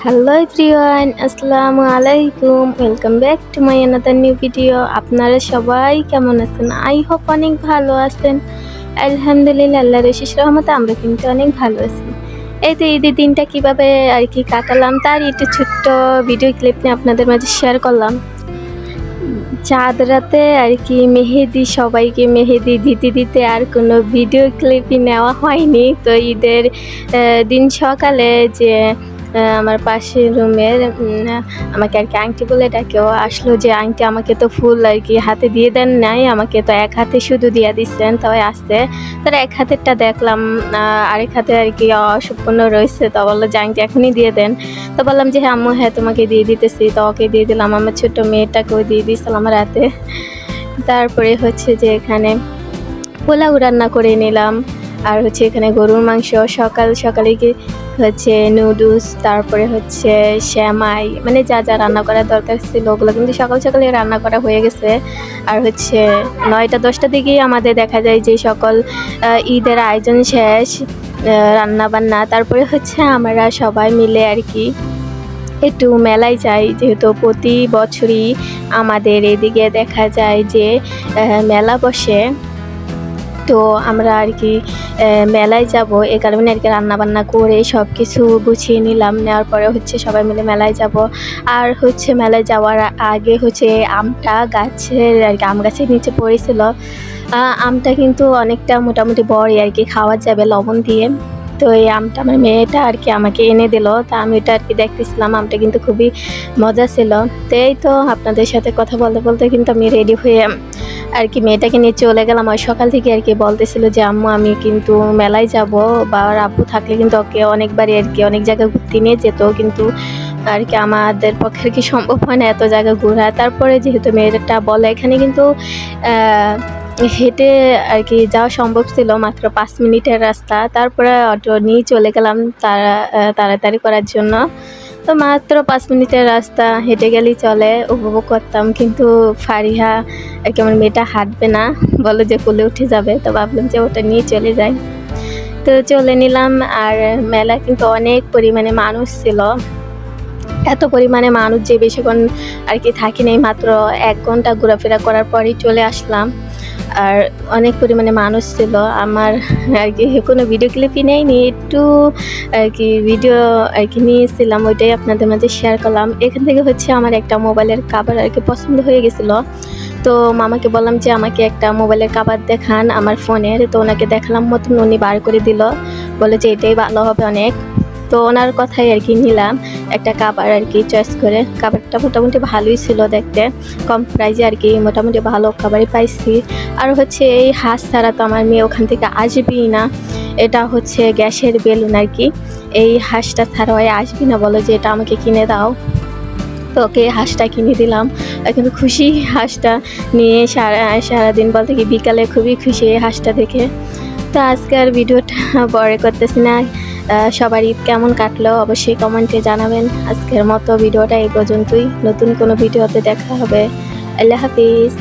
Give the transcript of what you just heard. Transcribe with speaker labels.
Speaker 1: Hello everyone, আসসালামু আলাইকুম। Welcome back to my another new video. আপনারা সবাই কেমন আছেন? আই হোপ অনেক ভালো আছেন। আলহামদুলিল্লাহ, আল্লাহর অশেষ রহমতে আমরা কিন্তু অনেক ভালো আছি। এই তো ঈদের দিনটা কীভাবে আর কি কাটালাম তার একটু ছোট্ট ভিডিও ক্লিপ নিয়ে আপনাদের মাঝে শেয়ার করলাম। চাঁদ রাতে আর কি মেহেদি সবাইকে মেহেদি দিতে দিতে আর কোনো ভিডিও ক্লিপই নেওয়া হয়নি। তো ঈদের দিন সকালে যে আমার পাশের রুমের আমাকে আর কি আংটি বলে ডাকেও আসলো, যে আংটি আমাকে তো ফুল আর কি হাতে দিয়ে দেন নাই, আমাকে তো এক হাতে শুধু দিয়ে দিচ্ছেন। তবে আসতে তার এক হাতেরটা দেখলাম, আরেক হাতে আর কি অসম্পূর্ণ রয়েছে। তো বললো যে আংটি এখনই দিয়ে দেন। তো বললাম যে হ্যাঁ আম্মু, হ্যাঁ তোমাকে দিয়ে দিতেছি। তো ওকে দিয়ে দিলাম, আমার ছোটো মেয়েটাকেও দিয়ে দিয়েছিলাম আমার হাতে। তারপরে হচ্ছে যে এখানে পোলাও রান্না করে নিলাম, আর হচ্ছে এখানে গরুর মাংস, সকাল সকালে কি হচ্ছে নুডলস, তারপরে হচ্ছে শ্যামাই, মানে যা যা রান্না করার দরকার ছিল ওগুলো কিন্তু সকাল সকালে রান্না করা হয়ে গেছে। আর হচ্ছে 9টা-10টার দিকেই আমাদের দেখা যায় যে সকল ঈদের আয়োজন শেষ, রান্না বান্না। তারপরে হচ্ছে আমরা সবাই মিলে আর কি একটু মেলায় যাই, যেহেতু প্রতি বছরই আমাদের এদিকে দেখা যায় যে মেলা বসে। তো আমরা আর কি মেলায় যাব, এ কারণে আর কি রান্নাবান্না করে সব কিছু গুছিয়ে নিলাম। নেওয়ার পরে হচ্ছে সবাই মিলে মেলায় যাব। আর হচ্ছে মেলায় যাওয়ার আগে হচ্ছে আমটা গাছের আর কি আম গাছের নিচে পড়েছিল। আমটা কিন্তু অনেকটা মোটামুটি বড়ই আর কি, খাওয়া যাবে লবণ দিয়ে। তো এই আমটা আমার মেয়েটা আর কি আমাকে এনে দিল। তা আমি এটা আর কি দেখতেছিলাম, আমটা কিন্তু খুবই মজা ছিল। তো এই তো আপনাদের সাথে কথা বলতে বলতে কিন্তু আমি রেডি হয়ে আর কি মেয়েটাকে নিয়ে চলে গেলাম। ওই সকাল থেকে আর কি বলতেছিল যে আম্মু আমি কিন্তু মেলায় যাব, বা আর আব্বু থাকলে কিন্তু ওকে অনেকবারই আর কি অনেক জায়গায় ঘুরতে নিয়ে যেত, কিন্তু আর কি আমাদের পক্ষে আর কি সম্ভব হয় না এত জায়গা ঘোরা। তারপরে যেহেতু মেয়েটা বলে এখানে কিন্তু হেঁটে আর কি যাওয়া সম্ভব ছিল, মাত্র 5 মিনিটের রাস্তা। তারপরে অটো নিয়ে চলে গেলাম তাড়াতাড়ি করার জন্য। তো মাত্র 5 মিনিটের রাস্তা, হেঁটে গেলেই চলে, উপভোগ করতাম। কিন্তু ফারিহা আর কি আমার মেয়েটা হাঁটবে না, বলে যে কোলে উঠে যাবে। তো ভাবলাম যে ওটা নিয়ে চলে যাই, তো চলে নিলাম। আর মেলা কিন্তু অনেক পরিমাণে মানুষ ছিল, এত পরিমাণে মানুষ যে বেশিক্ষণ আর কি থাকি নাই, মাত্র 1 ঘন্টা ঘোরাফেরা করার পরই চলে আসলাম। আর অনেক পরিমাণে মানুষ ছিল। আমার আর কি কোনো ভিডিও ক্লিপই নেইনি, একটু আর কি ভিডিও আর কি নিয়েছিলাম, ওইটাই আপনাদের মাঝে শেয়ার করলাম। এখান থেকে হচ্ছে আমার একটা মোবাইলের কভার আর কি পছন্দ হয়ে গেছিলো। তো মামাকে বললাম যে আমাকে একটা মোবাইলের কভার দেখান আমার ফোনের। তো ওনাকে দেখালাম মতন উনি বার করে দিল, বলে যে এটাই ভালো হবে অনেক। তো ওনার কথাই আর কি নিলাম একটা কভার আর কি চয়েস করে। কভারটা মোটামুটি ভালোই ছিল দেখতে, কম প্রাইজে আর কি মোটামুটি ভালো কভারই পাইছি। আর হচ্ছে এই হাঁস ছাড়া তো আমার মেয়ে ওখান থেকে আসবেই না। এটা হচ্ছে গ্যাসের বেলুন আর কি, এই হাঁসটা ছাড়া হয় আসবি না, বলো যে এটা আমাকে কিনে দাও। তো ওকে হাঁসটা কিনে দিলাম, কিন্তু খুশি হাঁসটা নিয়ে সারাদিন বলতে কি বিকালে খুবই খুশি এই হাঁসটা দেখে। তো আজকে আর ভিডিওটা বড় করতেছি না। সবার ঈদ কেমন কাটলো অবশ্যই কমেন্টে জানাবেন। আজকের মতো ভিডিওটা এই পর্যন্তই, নতুন কোনো ভিডিওতে দেখা হবে। আল্লাহ হাফিজ।